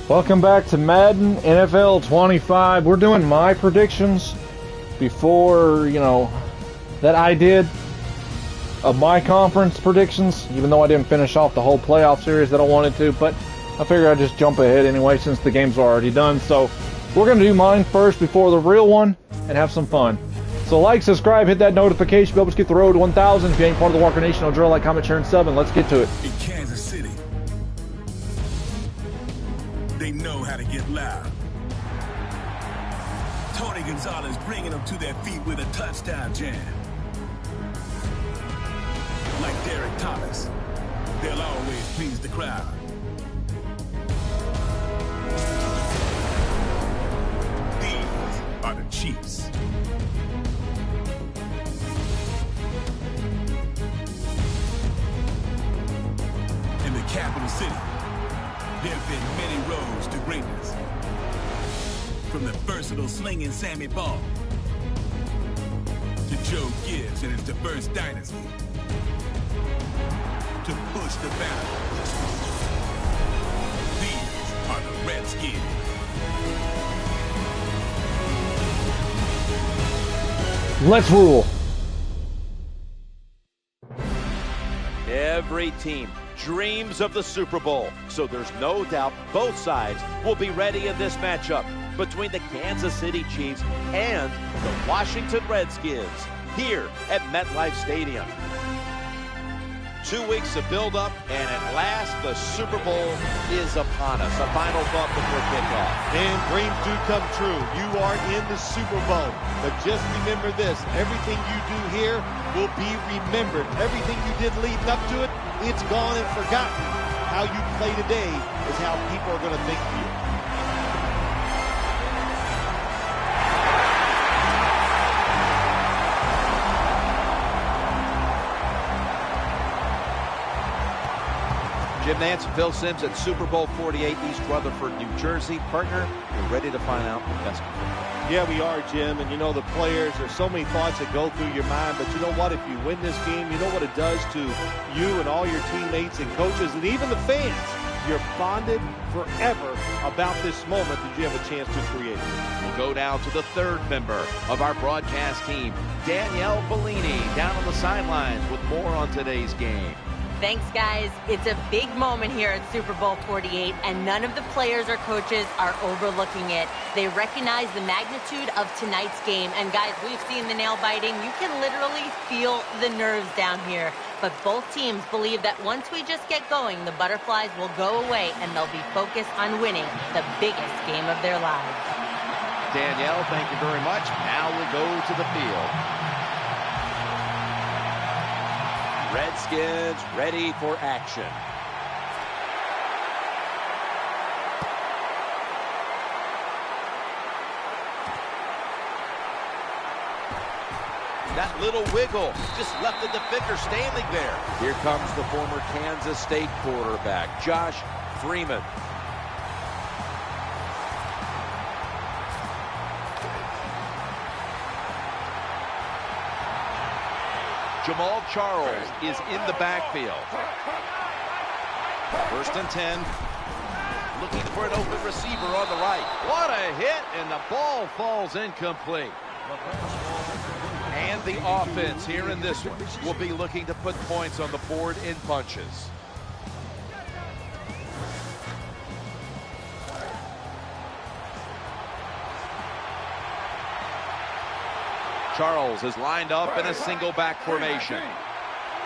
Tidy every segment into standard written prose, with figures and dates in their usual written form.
Welcome back to Madden NFL 25. We're doing my predictions before, that I did of my conference predictions, even though I didn't finish off the whole playoff series that I wanted to, but I figured I'd just jump ahead anyway since the games are already done. So we're going to do mine first before the real one and have some fun. So like, subscribe, hit that notification bell. Let's get the road to 1,000. If you ain't part of the Walker Nation, no drill, like, comment, share, and sub, and let's get to it. In Kansas City, they know how to get loud. Tony Gonzalez bringing them to their feet with a touchdown jam. Like Derek Thomas, they'll always please the crowd. These are the Chiefs. In the capital city, there have been many roads to greatness. From the versatile slinging Sammy Ball to Joe Gibbs and his diverse dynasty to push the boundaries. These are the Redskins. Let's rule. Every team dreams of the Super Bowl, so there's no doubt both sides will be ready in this matchup between the Kansas City Chiefs and the Washington Redskins here at MetLife Stadium. 2 weeks of build-up, and at last the Super Bowl is upon us. A final thought before kickoff. And dreams do come true. You are in the Super Bowl. But just remember this, everything you do here will be remembered. Everything you did leading up to it, it's gone and forgotten. How you play today is how people are going to think of you. Jim Nance and Phil Simms at Super Bowl 48, East Rutherford, New Jersey. Partner, you're ready to find out the best. Yeah, we are, Jim. And you know the players, there's so many thoughts that go through your mind. But you know what? If you win this game, you know what it does to you and all your teammates and coaches and even the fans. You're bonded forever about this moment that you have a chance to create. We'll go down to the third member of our broadcast team, Danielle Bellini, down on the sidelines with more on today's game. Thanks, guys. It's a big moment here at Super Bowl 48, and none of the players or coaches are overlooking it. They recognize the magnitude of tonight's game, and guys, we've seen the nail biting. You can literally feel the nerves down here. But both teams believe that once we just get going, the butterflies will go away, and they'll be focused on winning the biggest game of their lives. Danielle, thank you very much. Now we'll go to the field. Redskins ready for action. That little wiggle just left the defender standing there. Here comes the former Kansas State quarterback, Josh Freeman. Jamal Charles is in the backfield. 1st and 10. Looking for an open receiver on the right. What a hit, and the ball falls incomplete. And the offense here in this one will be looking to put points on the board in bunches. Charles is lined up in a single back formation.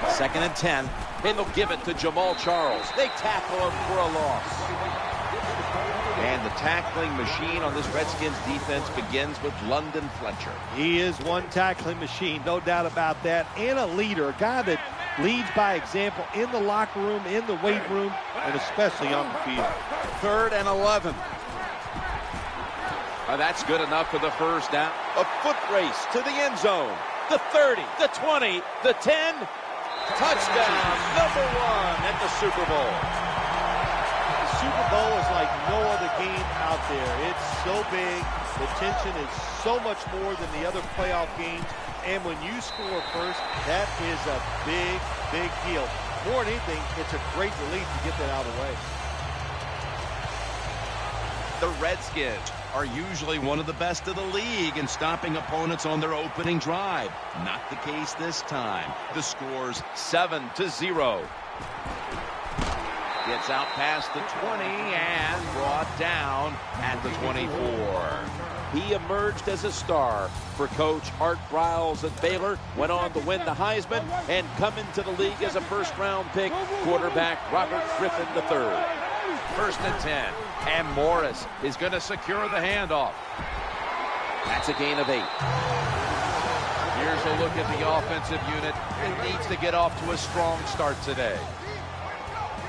2nd and 10. And they'll give it to Jamal Charles. They tackle him for a loss. And the tackling machine on this Redskins defense begins with London Fletcher. He is one tackling machine, no doubt about that, and a leader, a guy that leads by example in the locker room, in the weight room, and especially on the field. 3rd and 11. That's good enough for the first down. A foot race to the end zone. The 30, the 20, the 10. Touchdown, number 1 at the Super Bowl. The Super Bowl is like no other game out there. It's so big. The tension is so much more than the other playoff games. And when you score first, that is a big, big deal. More than anything, it's a great relief to get that out of the way. The Redskins are usually one of the best of the league in stopping opponents on their opening drive. Not the case this time. The score's 7-0. Gets out past the 20 and brought down at the 24. He emerged as a star for Coach Art Briles at Baylor, went on to win the Heisman, and come into the league as a first-round pick, quarterback Robert Griffin III. 1st and 10, and Morris is going to secure the handoff. That's a gain of 8. Here's a look at the offensive unit. It needs to get off to a strong start today.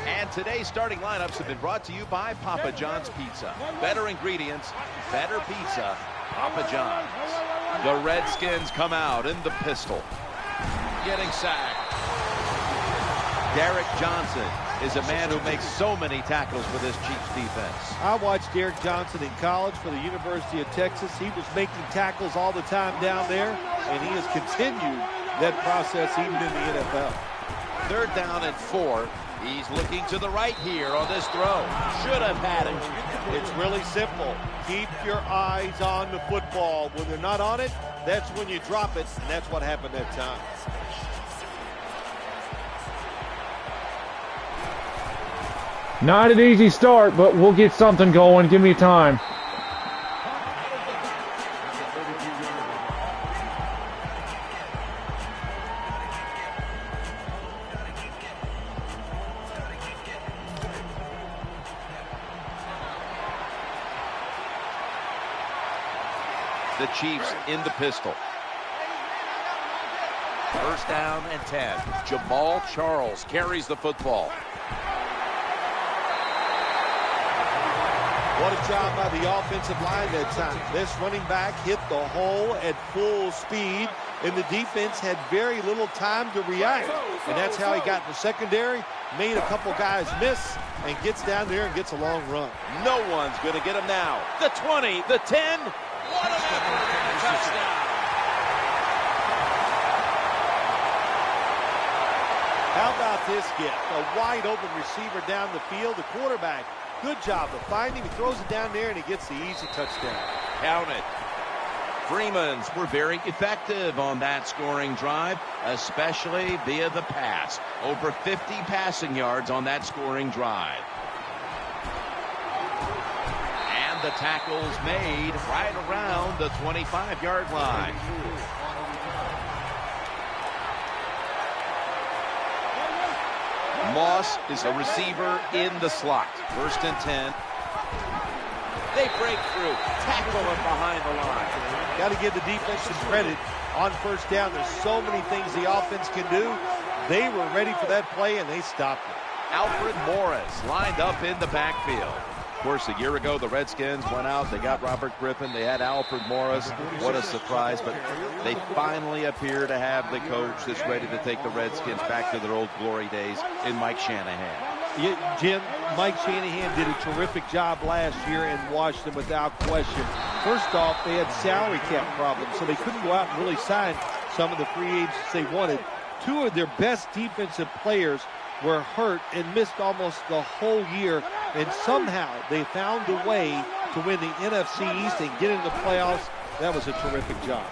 And today's starting lineups have been brought to you by Papa John's Pizza. Better ingredients, better pizza, Papa John's. The Redskins come out in the pistol. Getting sacked. Derek Johnson is a man who makes so many tackles for this Chiefs defense. I watched Derek Johnson in college for the University of Texas. He was making tackles all the time down there, and he has continued that process even in the NFL. 3rd down and 4. He's looking to the right here on this throw. Should have had it. It's really simple. Keep your eyes on the football. When they're not on it, that's when you drop it, and that's what happened that time. Not an easy start, but we'll get something going. Give me time. The Chiefs in the pistol. 1st down and 10. Jamal Charles carries the football. What a job by the offensive line that time. This running back hit the hole at full speed, and the defense had very little time to react. And that's how he got in the secondary, made a couple guys miss, and gets down there and gets a long run. No one's going to get him now. The 20, the 10. What an effort and a touchdown. How about this get? A wide open receiver down the field. The quarterback, good job of finding him. He throws it down there and he gets the easy touchdown. Count it. Freeman's were very effective on that scoring drive, especially via the pass. Over 50 passing yards on that scoring drive. The tackle's made right around the 25-yard line. Moss is a receiver in the slot. 1st and 10. They break through, tackle him behind the line. Got to give the defense some credit on 1st down. There's so many things the offense can do. They were ready for that play, and they stopped it. Alfred Morris lined up in the backfield. Of course, a year ago, the Redskins went out. They got Robert Griffin. They had Alfred Morris. What a surprise. But they finally appear to have the coach that's ready to take the Redskins back to their old glory days in Mike Shanahan. Yeah, Jim, Mike Shanahan did a terrific job last year in Washington without question. First off, they had salary cap problems, so they couldn't go out and really sign some of the free agents they wanted. 2 of their best defensive players were hurt and missed almost the whole year, and somehow they found a way to win the NFC East and get into the playoffs. That was a terrific job.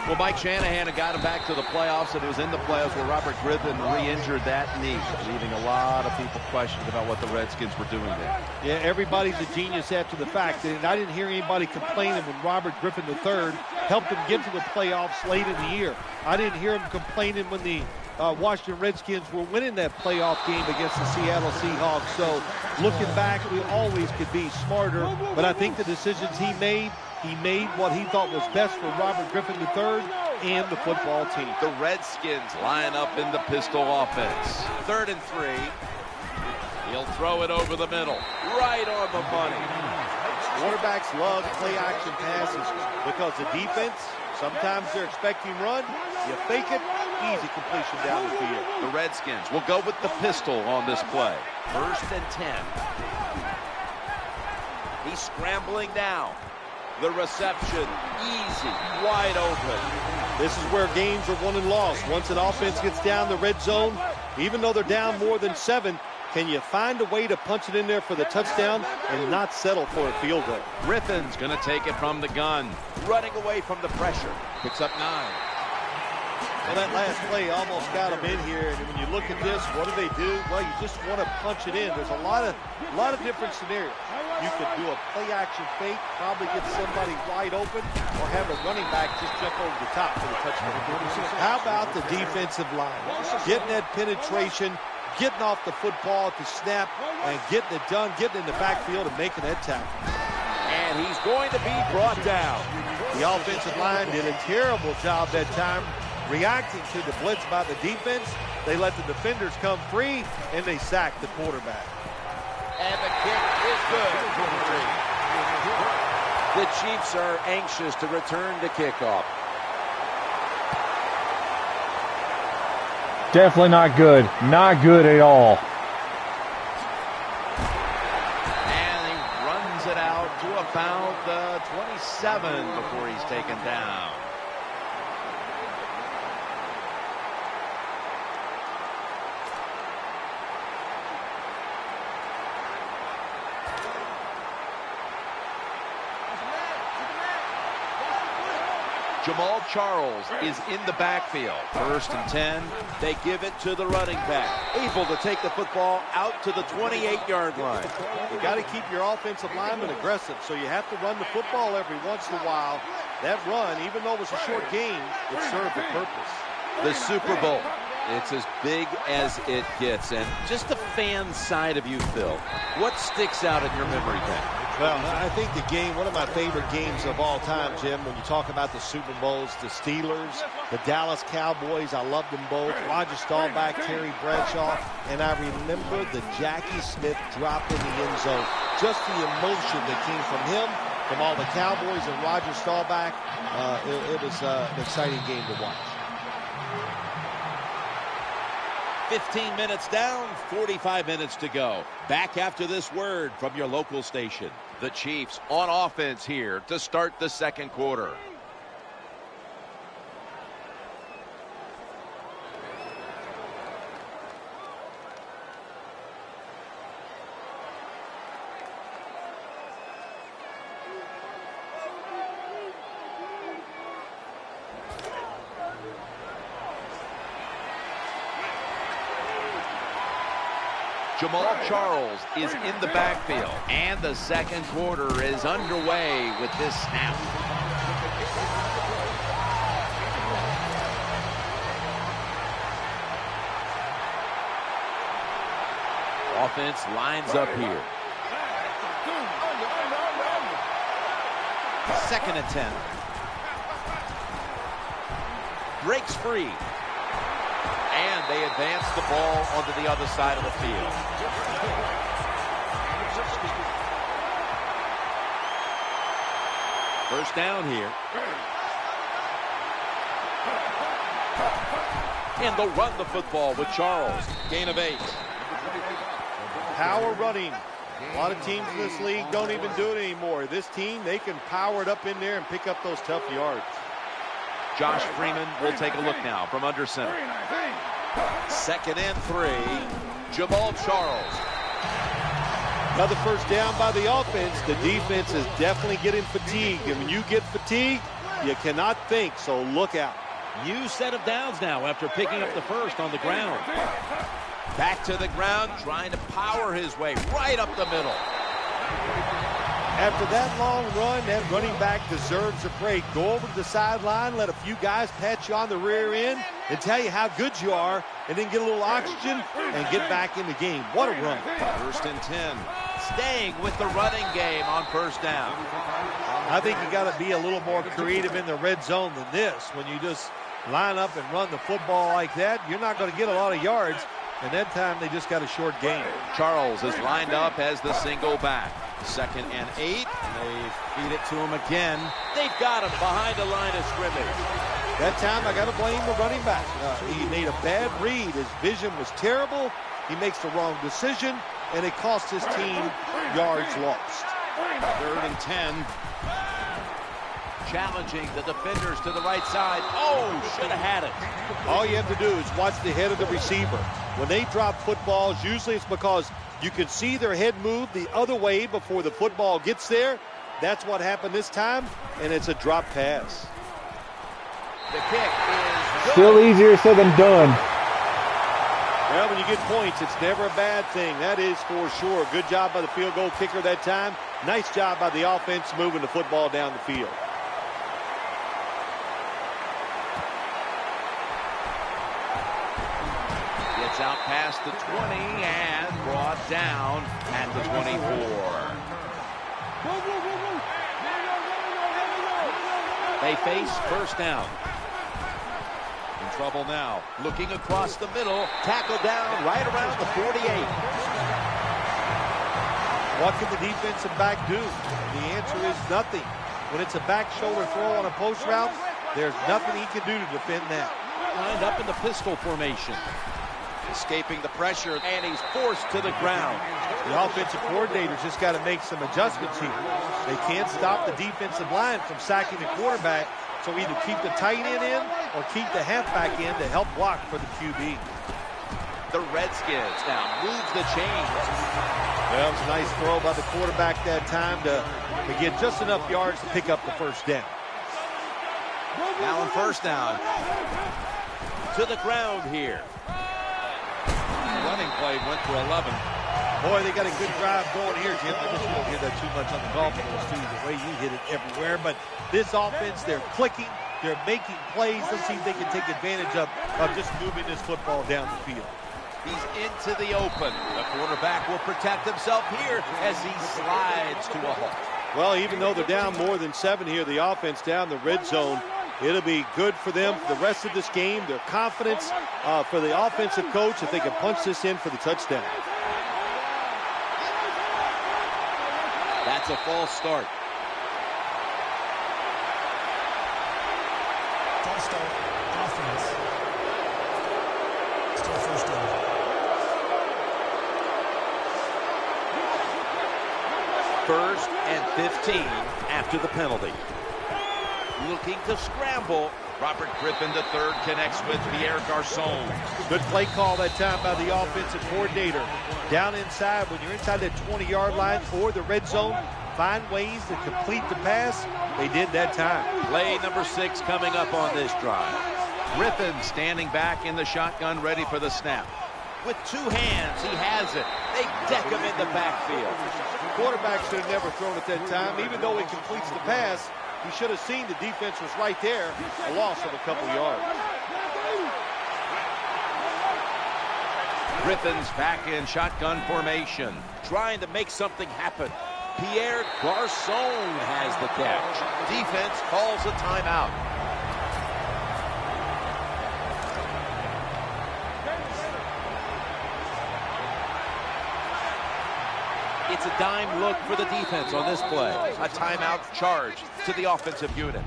Well, Mike Shanahan had got him back to the playoffs, and it was in the playoffs where Robert Griffin re-injured that knee, leaving a lot of people questioning about what the Redskins were doing there. Yeah, everybody's a genius after the fact, and I didn't hear anybody complaining when Robert Griffin III helped them get to the playoffs late in the year. I didn't hear him complaining when the Washington Redskins were winning that playoff game against the Seattle Seahawks. So looking back, we always could be smarter, but I think the decisions he made what he thought was best for Robert Griffin III and the football team. The Redskins line up in the pistol offense. 3rd and 3. He'll throw it over the middle, right on the money. Quarterbacks love play-action passes because the defense, sometimes they're expecting run. You fake it, easy completion down the field. The Redskins will go with the pistol on this play. 1st and 10. He's scrambling down. The reception, easy, wide open. This is where games are won and lost. Once an offense gets down the red zone, even though they're down more than 7, Can you find a way to punch it in there for the touchdown and not settle for a field goal? Griffin's going to take it from the gun. Running away from the pressure. Picks up 9. Well, that last play almost got them in here, and when you look at this, what do? Well, you just want to punch it in. There's a lot of different scenarios. You could do a play-action fake, probably get somebody wide open, or have a running back just jump over the top for the touchdown. How about the defensive line? Getting that penetration, getting off the football at the snap, and getting it done, getting in the backfield and making that tackle. And he's going to be brought down. The offensive line did a terrible job that time reacting to the blitz by the defense. They let the defenders come free, and they sacked the quarterback. And the kick is good. The Chiefs are anxious to return to kickoff. Definitely not good. Not good at all. And he runs it out to about the 27 before he's taken down. Jamal Charles is in the backfield. 1st and 10. They give it to the running back. Able to take the football out to the 28-yard line. You got to keep your offensive lineman aggressive, so you have to run the football every once in a while. That run, even though it was a short game, it served a purpose. The Super Bowl. It's as big as it gets. And just the fan side of you, Phil, what sticks out in your memory bank? Well, I think the game, one of my favorite games of all time, Jim, when you talk about the Super Bowls, the Steelers, the Dallas Cowboys, I loved them both. Roger Staubach, Terry Bradshaw, and I remember the Jackie Smith drop in the end zone. Just the emotion that came from him, from all the Cowboys and Roger Staubach. It was an exciting game to watch. 15 minutes down, 45 minutes to go. Back after this word from your local station. The Chiefs on offense here to start the second quarter. Jamal Charles is in the backfield, and the second quarter is underway with this snap. Offense lines up here. 2nd and 10. Breaks free. And they advance the ball onto the other side of the field. First down here. And they'll run the football with Charles. Gain of 8. Power running. A lot of teams in this league don't even do it anymore. This team, they can power it up in there and pick up those tough yards. Josh Freeman will take a look now from under center. 2nd and 3. Jamal Charles. Another first down by the offense. The defense is definitely getting fatigued. And when you get fatigued, you cannot think, so look out. New set of downs now after picking up the first on the ground. Back to the ground, trying to power his way right up the middle. After that long run, that running back deserves a break. Go over to the sideline, let a few guys pat you on the rear end and tell you how good you are, and then get a little oxygen and get back in the game. What a run. 1st and 10. Staying with the running game on first down. I think you got to be a little more creative in the red zone than this. When you just line up and run the football like that, you're not going to get a lot of yards. And that time they just got a short gain. Charles is lined up as the single back. 2nd and 8. They feed it to him again. They've got him behind the line of scrimmage. That time I got to blame the running back. He made a bad read. His vision was terrible. He makes the wrong decision, and it cost his team yards lost. 3rd and 10. Challenging the defenders to the right side. Oh, should have had it. All you have to do is watch the head of the receiver. When they drop footballs, usually it's because you can see their head move the other way before the football gets there. That's what happened this time, and it's a drop pass. The kick is good. Still easier said than done. Well, when you get points, it's never a bad thing. That is for sure. Good job by the field goal kicker that time. Nice job by the offense moving the football down the field. Gets out past the 20 and brought down at the 24. They face first down. In trouble now. Looking across the middle. Tackle down right around the 48. What can the defensive back do? The answer is nothing. When it's a back shoulder throw on a post route, there's nothing he can do to defend that. Lined up in the pistol formation. Escaping the pressure, and he's forced to the ground. The offensive coordinator's just got to make some adjustments here. They can't stop the defensive line from sacking the quarterback, so either keep the tight end in or keep the halfback in to help block for the QB. The Redskins now move the chains. Well, it was a nice throw by the quarterback that time to get just enough yards to pick up the first down. Now on first down. To the ground here. Running play went for 11. Boy, they got a good drive going here, Jim. I guess you don't hear that too much on the golf course, too, the way you hit it everywhere. But this offense, they're clicking, they're making plays. Let's see if they can take advantage of just moving this football down the field. He's into the open. The quarterback will protect himself here as he slides to a halt. Well, even though they're down more than 7 here, the offense down the red zone, it'll be good for them for the rest of this game. Their confidence for the offensive coach if they can punch this in for the touchdown. That's a false start. False start. Offense. Still first down. First and 15 after the penalty. Looking to scramble. Robert Griffin III connects with Pierre Garçon. Good play call that time by the offensive coordinator. Down inside, when you're inside that 20-yard line or the red zone, find ways to complete the pass. They did that time. Play number 6 coming up on this drive. Griffin standing back in the shotgun, ready for the snap. With 2 hands, he has it. They deck him in the backfield. Quarterback should have never thrown it that time. Even though he completes the pass, he should have seen the defense was right there. A loss of a couple yards. Griffin's back in shotgun formation, trying to make something happen. Pierre Garçon has the catch. Defense calls a timeout. It's a dime look for the defense on this play. A timeout charge to the offensive unit.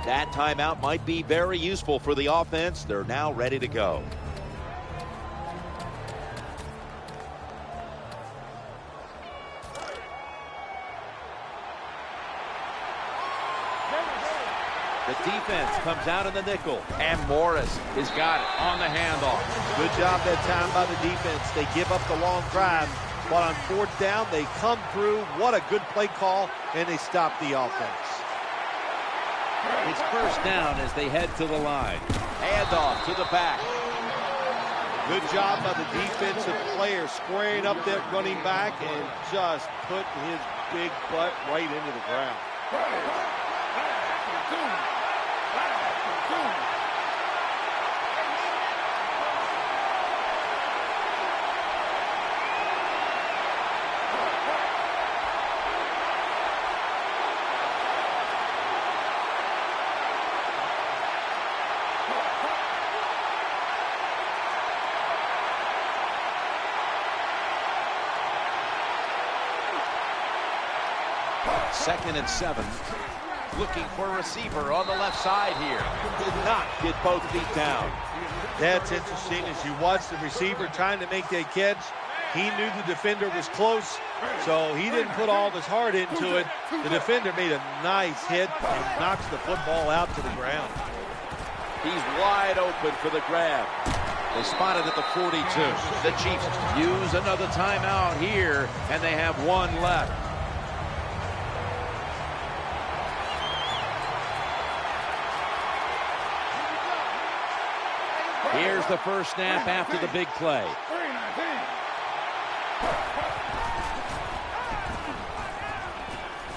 That timeout might be very useful for the offense. They're now ready to go. The defense comes out in the nickel, and Morris has got it on the handoff. Good job that time by the defense. They give up the long drive, but on 4th down, they come through. What a good play call, and they stop the offense. It's first down as they head to the line. Handoff to the back. Good job by the defensive player squaring up that running back and just putting his big butt right into the ground. Second and 7. Looking for a receiver on the left side here. Did not get both feet down. That's interesting as you watch the receiver trying to make that catch. He knew the defender was close, so he didn't put all of his heart into it. The defender made a nice hit and knocks the football out to the ground. He's wide open for the grab. They spot it at the 42. The Chiefs use another timeout here, and they have one left. Here's the first snap after the big play.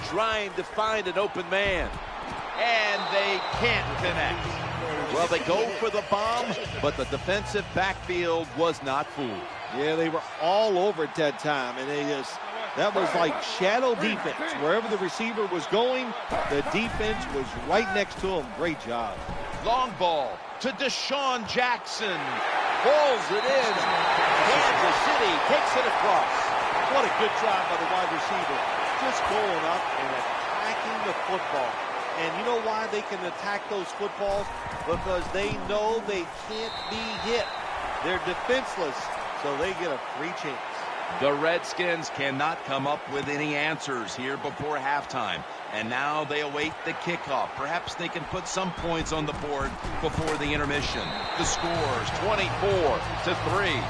Trying to find an open man, and they can't connect. Well, they go for the bomb, but the defensive backfield was not fooled. Yeah, they were all over it that time, and that was like shadow defense. Wherever the receiver was going, the defense was right next to him. Great job. Long ball to Deshaun Jackson. Pulls it in. Kansas City takes it across. What a good job by the wide receiver. Just going up and attacking the football. And you know why they can attack those footballs? Because they know they can't be hit. They're defenseless, so they get a free chance. The Redskins cannot come up with any answers here before halftime. And now they await the kickoff. Perhaps they can put some points on the board before the intermission. The score's 24-3.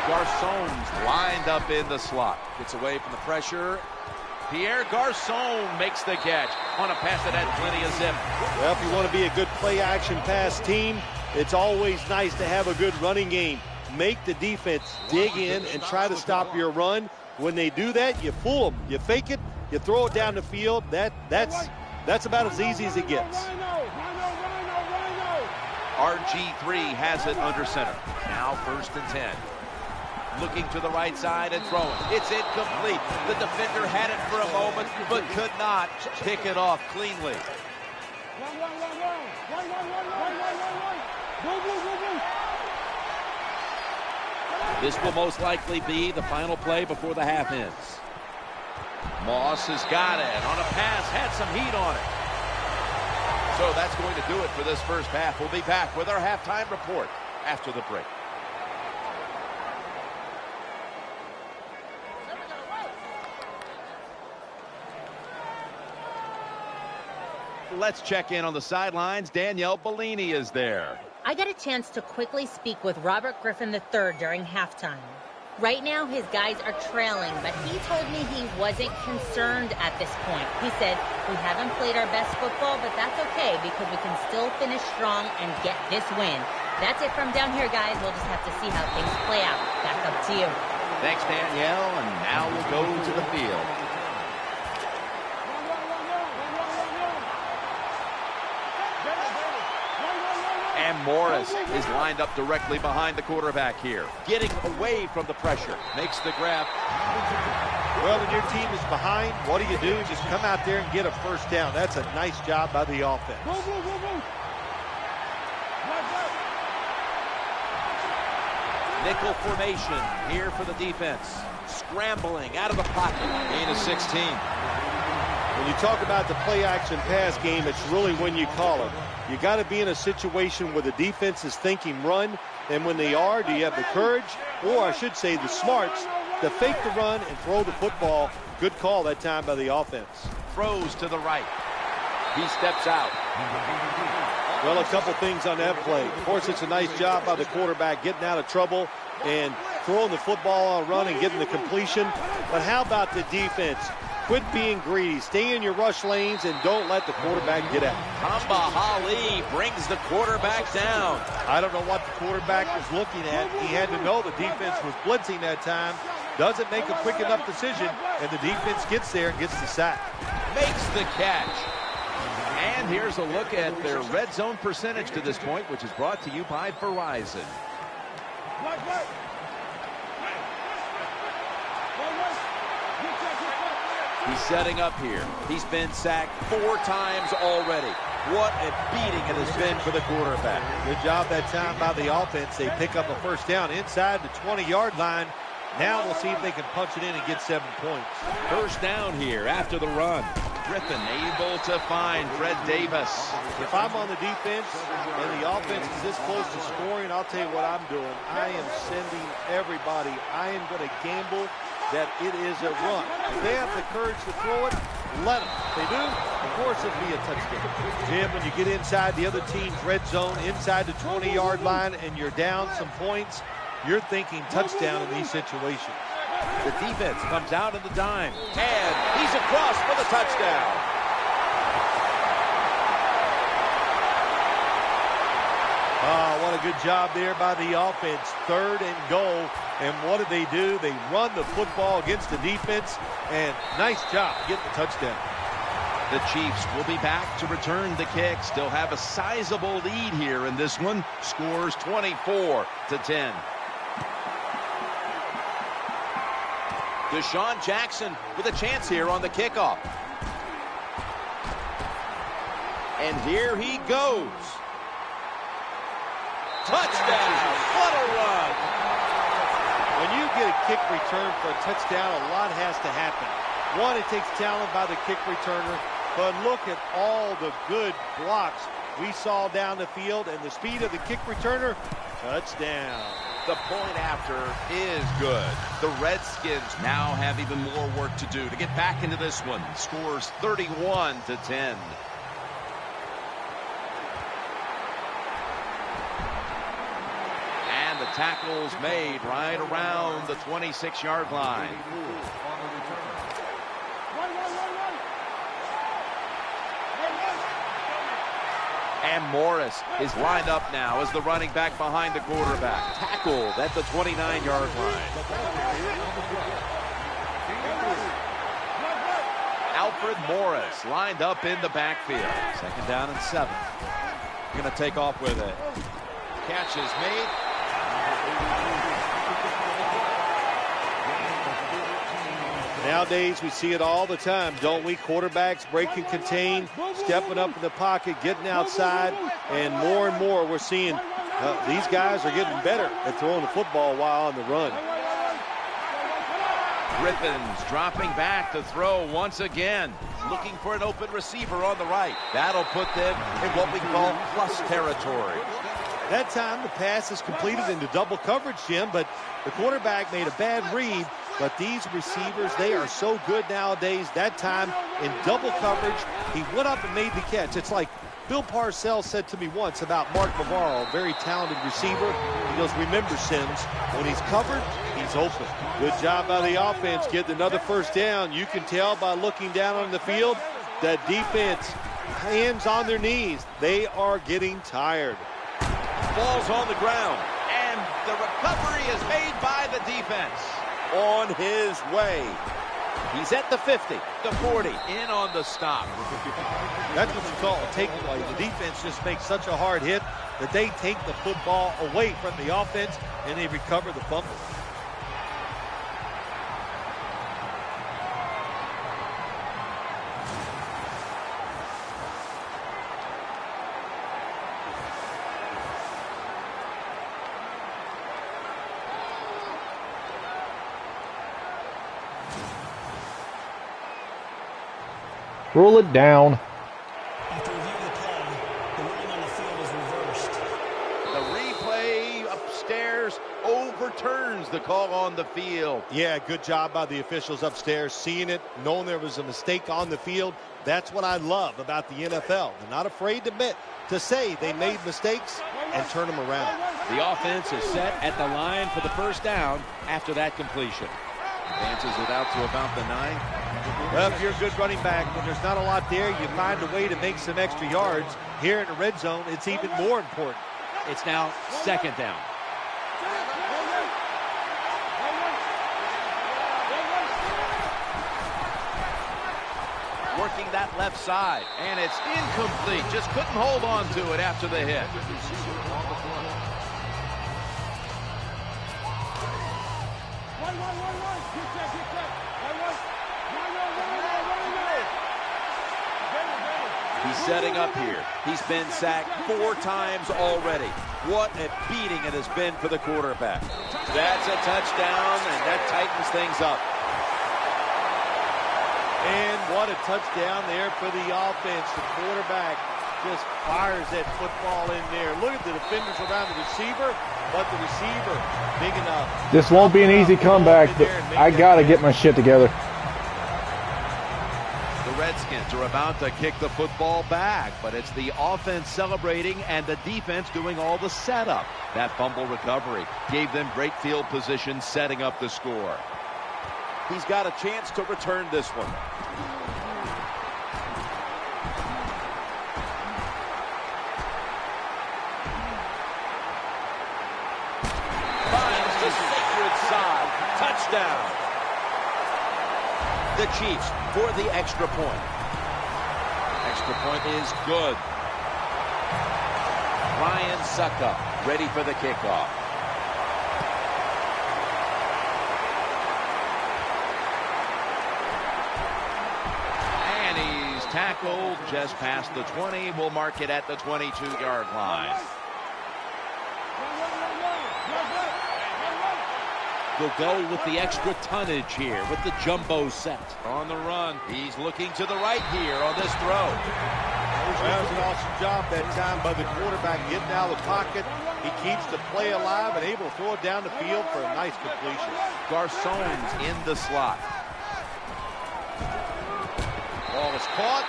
Garçon's lined up in the slot. Gets away from the pressure. Pierre Garçon makes the catch on a pass that had plenty of zip. Well, if you want to be a good play-action pass team, it's always nice to have a good running game. Make the defense dig in and try to stop your run. When they do that, you fool them. You fake it, you throw it down the field. That's about as easy as it gets. RG3 has it under center. Now 1st and 10. Looking to the right side and throwing. It's incomplete. The defender had it for a moment, but could not pick it off cleanly. This will most likely be the final play before the half ends. Moss has got it. On a pass, had some heat on it. So that's going to do it for this first half. We'll be back with our halftime report after the break. Let's check in on the sidelines. Danielle Bellini is there. I got a chance to quickly speak with Robert Griffin III during halftime. Right now, his guys are trailing, but he told me he wasn't concerned at this point. He said, we haven't played our best football, but that's okay because we can still finish strong and get this win. That's it from down here, guys. We'll just have to see how things play out. Back up to you. Thanks, Danielle, and now we'll go to the field. And Morris is lined up directly behind the quarterback here. Getting away from the pressure. Makes the grab. Well, when your team is behind, what do? Just come out there and get a first down. That's a nice job by the offense. Nickel formation here for the defense. Scrambling out of the pocket. Gain of 16. When you talk about the play-action pass game, it's really when you call it. You got to be in a situation where the defense is thinking run, and when they are, do you have the courage, or I should say the smarts, to fake the run and throw the football? Good call that time by the offense. Throws to the right. He steps out. Well, a couple things on that play. Of course, it's a nice job by the quarterback getting out of trouble and throwing the football on a run and getting the completion. But how about the defense? Quit being greedy. Stay in your rush lanes and don't let the quarterback get out. Hamba Ali brings the quarterback down. I don't know what the quarterback was looking at. He had to know the defense was blitzing that time. Doesn't make a quick enough decision, and the defense gets there and gets the sack. Makes the catch. And here's a look at their red zone percentage to this point, which is brought to you by Verizon. He's setting up here. He's been sacked 4 times already. What a beating it has been for the quarterback. Good job that time by the offense. They pick up a first down inside the 20-yard line. Now we'll see if they can punch it in and get 7 points. First down here after the run. Griffin able to find Fred Davis. If I'm on the defense and the offense is this close to scoring, I'll tell you what I'm doing. I am sending everybody. I am going to gamble that it is a run. If they have the courage to throw it, let them. If they do, of course it'll be a touchdown. Jim, when you get inside the other team's red zone, inside the 20-yard line, and you're down some points, you're thinking touchdown in these situations. The defense comes out in the dime, and he's across for the touchdown. Oh, what a good job there by the offense. 3rd and goal. And what do? They run the football against the defense, and nice job getting the touchdown. The Chiefs will be back to return the kick. Still have a sizable lead here in this one. Scores 24-10. Deshaun Jackson with a chance here on the kickoff. And here he goes. Touchdown! What a run! When you get a kick return for a touchdown, a lot has to happen. One, it takes talent by the kick returner, but look at all the good blocks we saw down the field and the speed of the kick returner. Touchdown. The point after is good. The Redskins now have even more work to do to get back into this one. Scores 31-10. And the tackle's made right around the 26-yard line. And Morris is lined up now as the running back behind the quarterback. Tackled at the 29-yard line. Alfred Morris lined up in the backfield. 2nd down and 7. Going to take off with it. Catch is made. Nowadays, we see it all the time, don't we? Quarterbacks break and contain, stepping up in the pocket, getting outside, and more we're seeing these guys are getting better at throwing the football while on the run. Griffin's dropping back to throw once again. Looking for an open receiver on the right. That'll put them in what we call plus territory. That time, the pass is completed into double coverage, Jim, but the quarterback made a bad read. But these receivers, they are so good nowadays. That time, in double coverage, he went up and made the catch. It's like Bill Parcells said to me once about Mark Navarro, a very talented receiver. He goes, remember, Sims, when he's covered, he's open. Good job by the offense, getting another 1st down. You can tell by looking down on the field that defense, hands on their knees. They are getting tired. Ball's on the ground, and the recovery is made by the defense. On his way. He's at the 50, the 40, in on the stop. That's what you call a takeaway. The defense just makes such a hard hit that they take the football away from the offense and they recover the fumble. Roll it down. After review of the play, the ruling on the field is reversed. The replay upstairs overturns the call on the field. Yeah, good job by the officials upstairs, seeing it, knowing there was a mistake on the field. That's what I love about the NFL. They're not afraid to admit, to say they made mistakes and turn them around. The offense is set at the line for the 1st down after that completion. Advances it out to about the 9. Well, if you're a good running back, when there's not a lot there, you find a way to make some extra yards. Here in the red zone, it's even more important. It's now 2nd down. Working that left side, and it's incomplete. Just couldn't hold on to it after the hit. He's setting up here. He's been sacked 4 times already. What a beating it has been for the quarterback. That's a touchdown, and that tightens things up. And what a touchdown there for the offense. The quarterback just fires that football in there. Look at the defenders around the receiver, but the receiver big enough. This won't be an easy comeback, but I got to get my shit together. The Redskins are about to kick the football back, but it's the offense celebrating and the defense doing all the setup. That fumble recovery gave them great field position, setting up the score. He's got a chance to return this one. Finds the sacred side. Touchdown. The Chiefs for the extra point. Extra point is good. Ryan Suckup ready for the kickoff. And he's tackled just past the 20. We'll mark it at the 22-yard line. They'll go with the extra tonnage here with the jumbo set. On the run. He's looking to the right here on this throw. That was an awesome job that time by the quarterback getting out of the pocket. He keeps the play alive and able to throw it down the field for a nice completion. Garçon's in the slot. Ball is caught.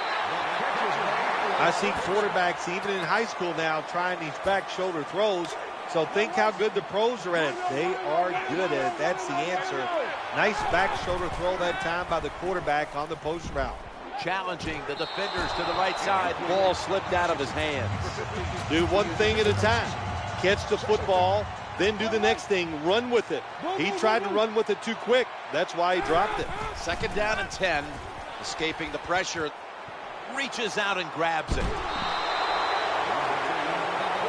I see quarterbacks even in high school now trying these back shoulder throws. So think how good the pros are at it. They are good at it. That's the answer. Nice back shoulder throw that time by the quarterback on the post route. Challenging the defenders to the right side. Ball slipped out of his hands. Do one thing at a time. Catch the football, then do the next thing. Run with it. He tried to run with it too quick. That's why he dropped it. Second down and 10. Escaping the pressure. Reaches out and grabs it.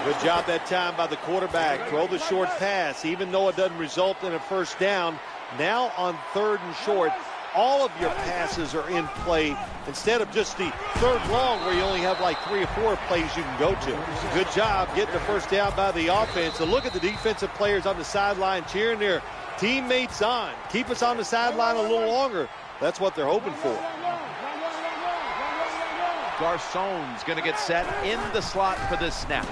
Good job that time by the quarterback. Throw the short pass, even though it doesn't result in a first down. Now on 3rd and short, all of your passes are in play instead of just the 3rd long where you only have like 3 or 4 plays you can go to. Good job getting the first down by the offense. So look at the defensive players on the sideline cheering their teammates on. Keep us on the sideline a little longer. That's what they're hoping for. Garçon's going to get set in the slot for this snap.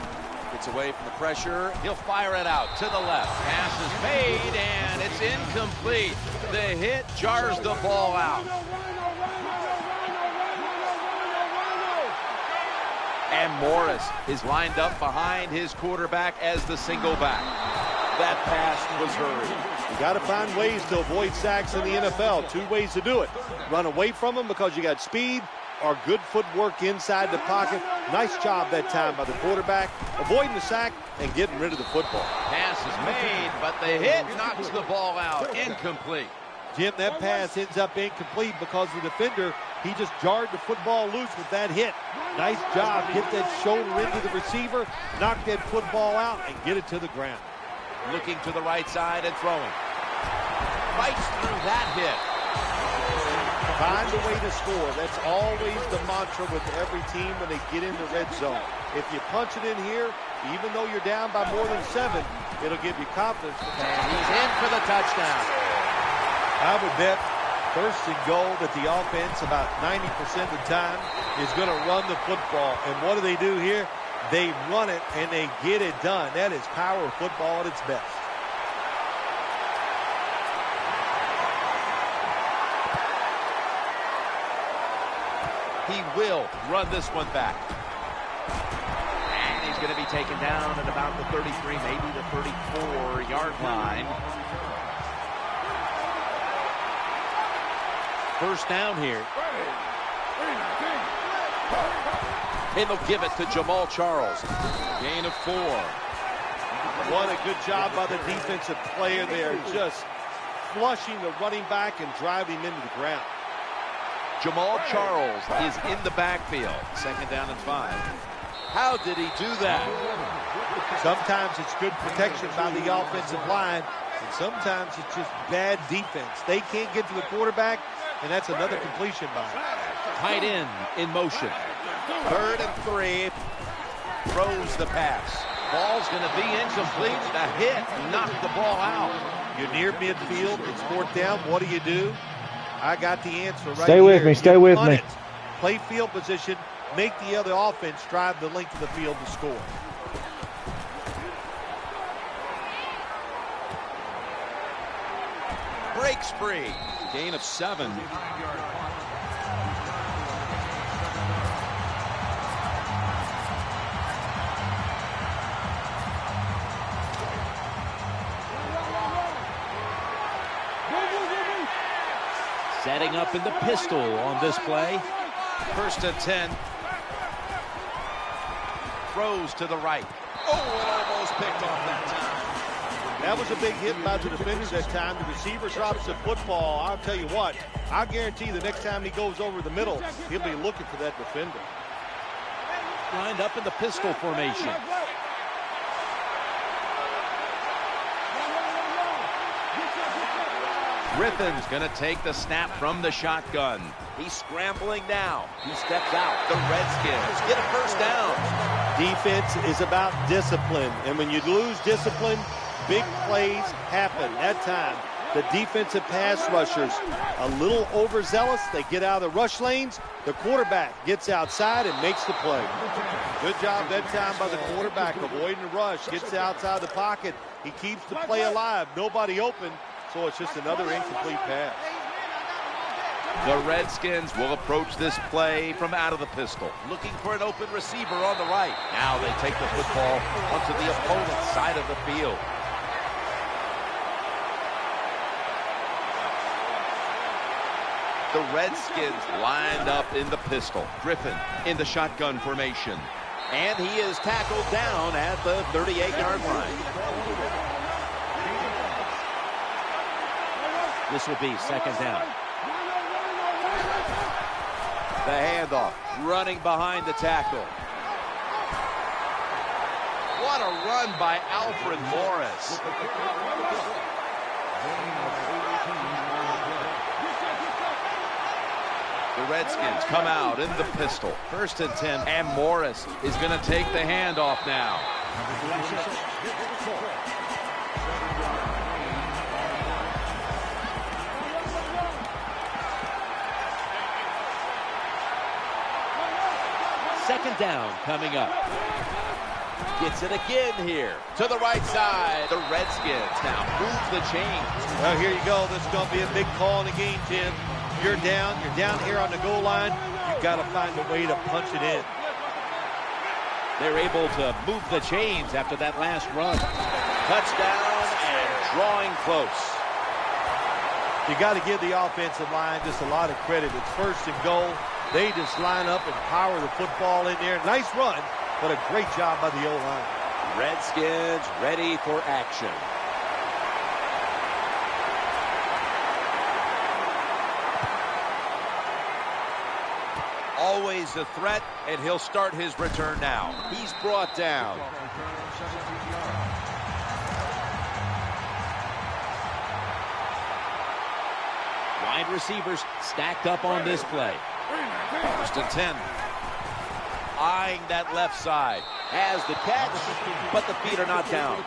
Gets away from the pressure. He'll fire it out to the left. Pass is made, and it's incomplete. The hit jars the ball out. And Morris is lined up behind his quarterback as the single back. That pass was hurried. You got to find ways to avoid sacks in the NFL. 2 ways to do it. Run away from them because you got speed, or good footwork inside the pocket. Nice job that time by the quarterback, avoiding the sack and getting rid of the football. Pass is made, but the hit knocks the ball out. Incomplete. Jim, that pass ends up incomplete because the defender, he just jarred the football loose with that hit. Nice job. Get that shoulder into the receiver, knock that football out, and get it to the ground. Looking to the right side and throwing. Fights through that hit. Find a way to score. That's always the mantra with every team when they get in the red zone. If you punch it in here, even though you're down by more than 7, it'll give you confidence. And he's in for the touchdown. I would bet 1st and goal that the offense about 90% of the time is going to run the football. And what do they do here? They run it and they get it done. That is power football at its best. He will run this one back. And he's going to be taken down at about the 33, maybe the 34-yard line. First down here. And they'll give it to Jamal Charles. Gain of 4. What a good job by the defensive player there. Just flushing the running back and driving him into the ground. Jamal Charles is in the backfield. Second down and 5. How did he do that? Sometimes it's good protection by the offensive line, and sometimes it's just bad defense. They can't get to the quarterback, and that's another completion by him. Tight end in motion. 3rd and 3. Throws the pass. Ball's going to be incomplete. The hit knocked the ball out. You're near midfield. It's 4th down. What do? I got the answer right here. Stay with me. Stay with punt me. it. Play field position. Make the other offense drive the length of the field to score. Breaks free. Gain of 7. Setting up in the pistol on this play. 1st and 10. Throws to the right. Oh, it almost picked off that time. That was a big hit by the defenders that time. The receiver drops the football. I'll tell you what, I guarantee the next time he goes over the middle, he'll be looking for that defender. Lined up in the pistol formation. Griffin's going to take the snap from the shotgun. He's scrambling now. He steps out. The Redskins get a 1st down. Defense is about discipline, and when you lose discipline, big plays happen. That time, the defensive pass rushers a little overzealous. They get out of the rush lanes. The quarterback gets outside and makes the play. Good job that time by the quarterback, avoiding the rush. Gets outside the pocket. He keeps the play alive. Nobody open, so it's just another incomplete pass. The Redskins will approach this play from out of the pistol, looking for an open receiver on the right. Now they take the football onto the opponent's side of the field. The Redskins lined up in the pistol. Griffin in the shotgun formation. And he is tackled down at the 38-yard line. This will be 2nd down. The handoff, running behind the tackle. What a run by Alfred Morris. The Redskins come out in the pistol. 1st and 10, and Morris is going to take the handoff now. Second down coming up. Gets it again here to the right side. The Redskins now move the chains. Well, here you go. This is going to be a big call in the game, Jim. You're down here on the goal line. You've got to find a way to punch it in. They're able to move the chains after that last run. Touchdown and drawing close. You got to give the offensive line just a lot of credit. It's 1st and goal. They just line up and power the football in there. Nice run, but a great job by the O-line. Redskins ready for action. Always a threat, and he'll start his return now. He's brought down. Wide receivers stacked up on this play. 1st and 10. Eyeing that left side. Has the catch, but the feet are not down.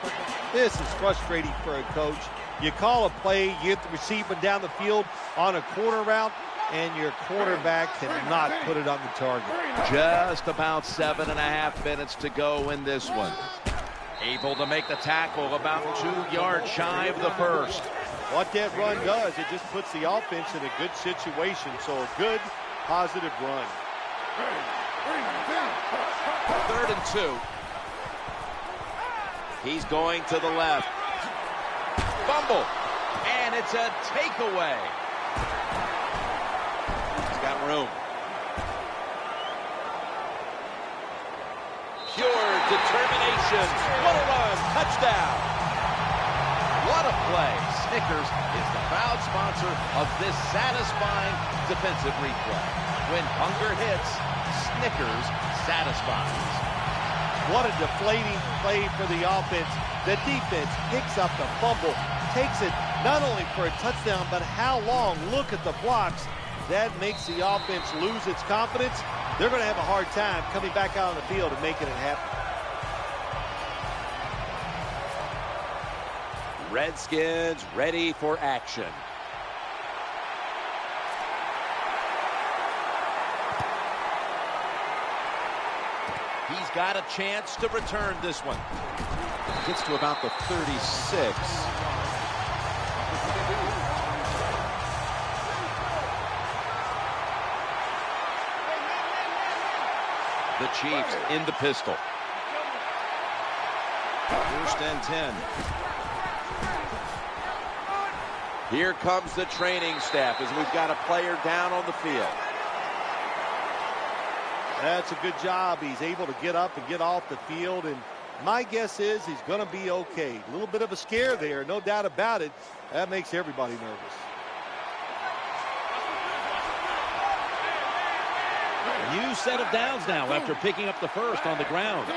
This is frustrating for a coach. You call a play, you get the receiver down the field on a corner route, and your quarterback cannot put it on the target. Just about 7.5 minutes to go in this one. Able to make the tackle about 2 yards shy of the 1st. What that run does, it just puts the offense in a good situation. So a good, positive run. 3rd and 2. He's going to the left. Fumble. And it's a takeaway. He's got room. Pure determination. What a run. Touchdown. What a play. Snickers is the proud sponsor of this satisfying defensive replay. When hunger hits, Snickers satisfies. What a deflating play for the offense. The defense picks up the fumble, takes it not only for a touchdown, but how long? Look at the blocks. That makes the offense lose its confidence. They're going to have a hard time coming back out on the field and making it happen. Redskins ready for action. He's got a chance to return this one. Gets to about the 36. The Chiefs in the pistol. 1st and 10. Here comes the training staff as we've got a player down on the field. That's a good job. He's able to get up and get off the field, and my guess is he's going to be okay. A little bit of a scare there, no doubt about it. That makes everybody nervous. New set of downs now after picking up the first on the ground.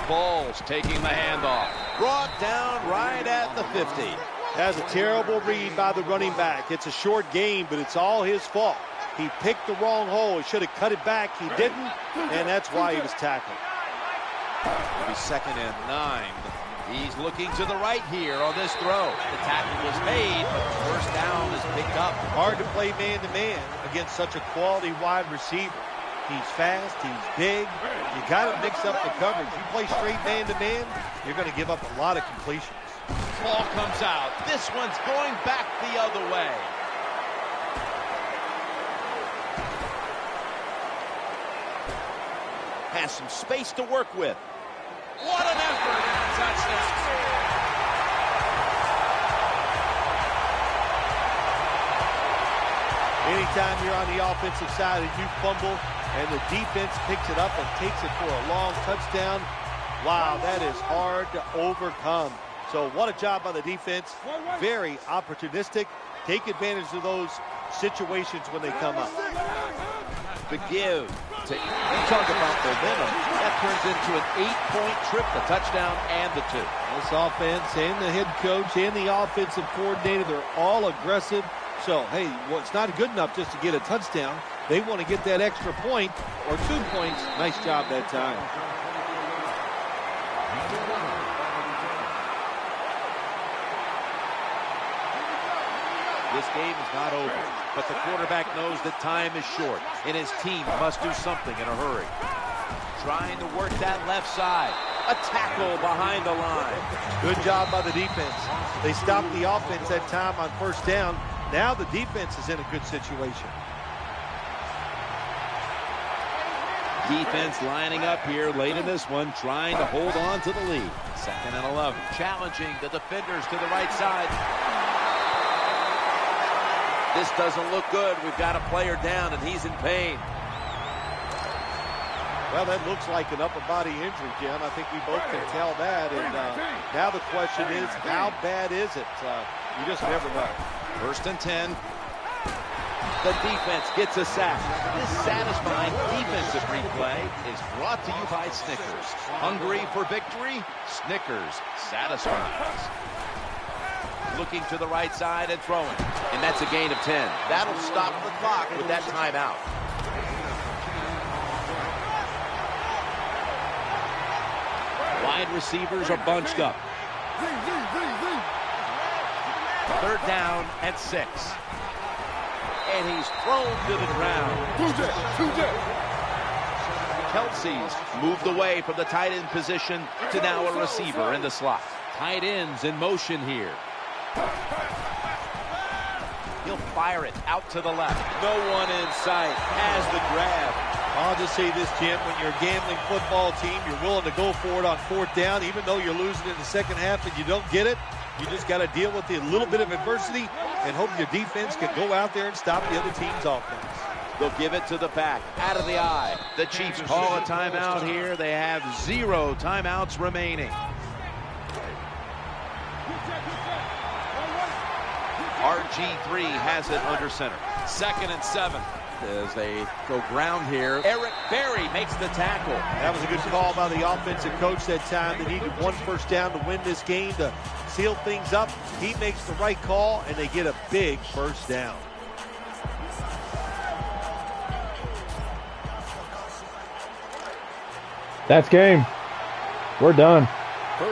Balls taking the handoff. Brought down right at the 50. That's a terrible read by the running back. It's a short game, but it's all his fault. He picked the wrong hole. He should have cut it back. He didn't, and that's why he was tackled. It'll be 2nd and 9. He's looking to the right here on this throw. The tackle was made, but the first down is picked up. Hard to play man-to-man against such a quality wide receiver. He's fast, he's big. You got to mix up the coverage. You play straight man-to-man, you're going to give up a lot of completions. Ball comes out. This one's going back the other way. Has some space to work with. What an effort and a touchdown. Anytime you're on the offensive side and you fumble and the defense picks it up and takes it for a long touchdown, wow, that is hard to overcome. So what a job by the defense. Very opportunistic. Take advantage of those situations when they come up. The give. You talk about momentum. That turns into an 8-point trip, the touchdown and the 2. This offense and the head coach and the offensive coordinator, they're all aggressive. So, hey, well, it's not good enough just to get a touchdown. They want to get that extra point or 2 points. Nice job that time. This game is not over, but the quarterback knows that time is short, and his team must do something in a hurry. Trying to work that left side. A tackle behind the line. Good job by the defense. They stopped the offense that time on 1st down. Now the defense is in a good situation. Defense lining up here late in this one, trying to hold on to the lead. 2nd and 11. Challenging the defenders to the right side. This doesn't look good. We've got a player down, and he's in pain. Well, that looks like an upper body injury, Jim. I think we both can tell that. And now the question is, how bad is it? You just never know. 1st and 10. The defense gets a sack. This satisfying defensive replay is brought to you by Snickers. Hungry for victory? Snickers satisfies. Looking to the right side and throwing. And that's a gain of 10. That'll stop the clock with that timeout. Wide receivers are bunched up. 3rd down and 6. And he's thrown to the ground. Kelsey's moved away from the tight end position to now a receiver in the slot. Tight ends in motion here. He'll fire it out to the left. No one in sight. Has the grab. I'll just say this, Jim. When you're a gambling football team, you're willing to go for it on 4th down, even though you're losing in the 2nd half and you don't get it. You just got to deal with a little bit of adversity and hope your defense can go out there and stop the other team's offense. They'll give it to the back, out of the eye. The Chiefs call a timeout here. They have 0 timeouts remaining. RG3 has it under center. 2nd and 7. As they go ground here, Eric Berry makes the tackle. That was a good call by the offensive coach that time. They needed 1 first down to win this game to seal things up. He makes the right call, and they get a big 1st down. That's game. We're done.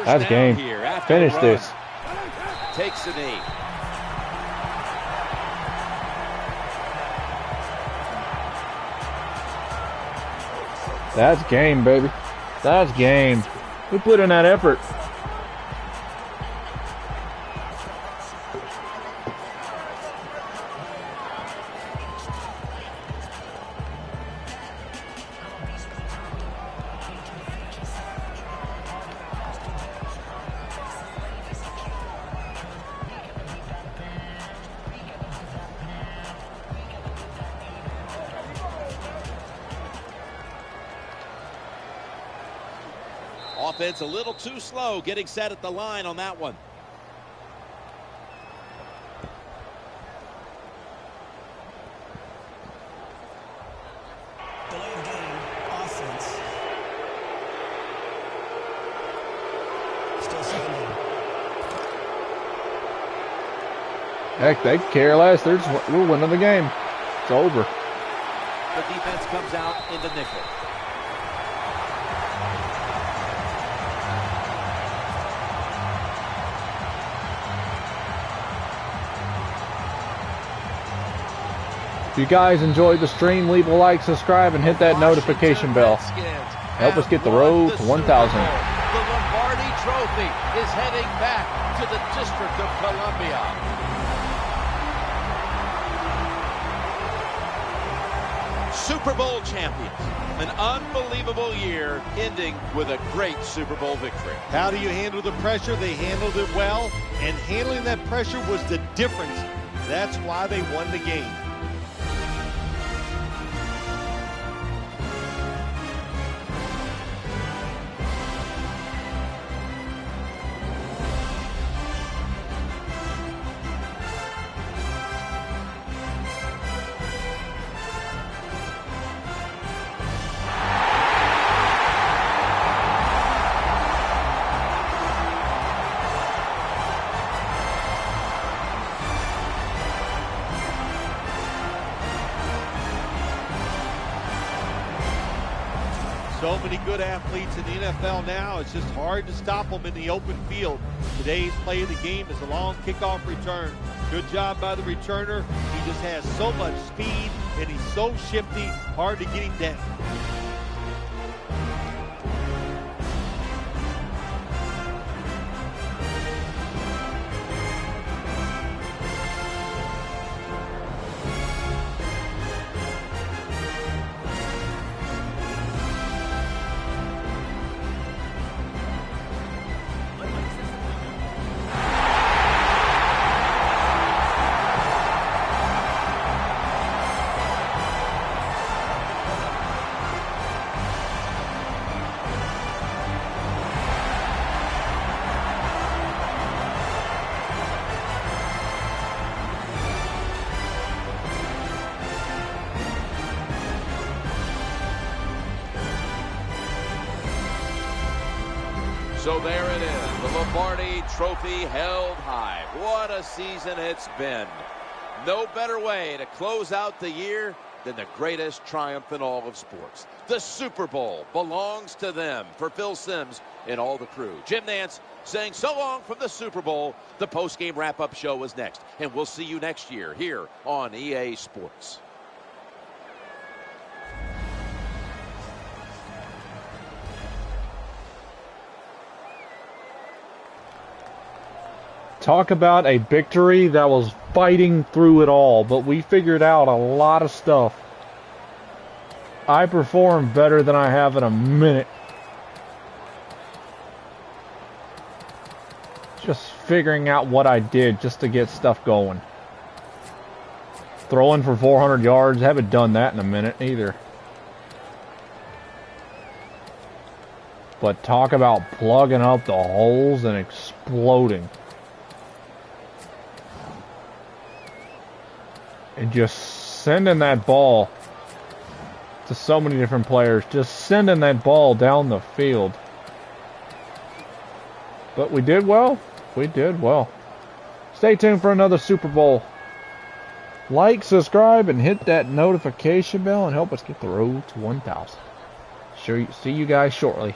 That's game. Finish this. Takes a knee. That's game, baby. That's game. We put in that effort. Offense a little too slow getting set at the line on that one. Delayed game, offense. Still sending. Heck, they care less. We're winning the game. It's over. The defense comes out in the nickel. If you guys enjoyed the stream, leave a like, subscribe, and hit that notification bell. Help us get the road to 1,000. The Lombardi Trophy is heading back to the District of Columbia. Super Bowl champions. An unbelievable year ending with a great Super Bowl victory. How do you handle the pressure? They handled it well, and handling that pressure was the difference. That's why they won the game. So many good athletes in the NFL now. It's just hard to stop them in the open field. Today's play of the game is a long kickoff return. Good job by the returner. He just has so much speed, and he's so shifty, hard to get him down. So there it is, the Lombardi Trophy held high. What a season it's been. No better way to close out the year than the greatest triumph in all of sports. The Super Bowl belongs to them. For Phil Simms and all the crew, Jim Nantz saying so long from the Super Bowl. The post-game wrap-up show is next, and we'll see you next year here on EA Sports. Talk about a victory that was fighting through it all, but we figured out a lot of stuff. I performed better than I have in a minute. Just figuring out what I did just to get stuff going. Throwing for 400 yards, haven't done that in a minute either. But talk about plugging up the holes and exploding. And just sending that ball to so many different players. Just sending that ball down the field. But we did well. We did well. Stay tuned for another Super Bowl. Like, subscribe, and hit that notification bell and help us get the road to 1,000. See you guys shortly.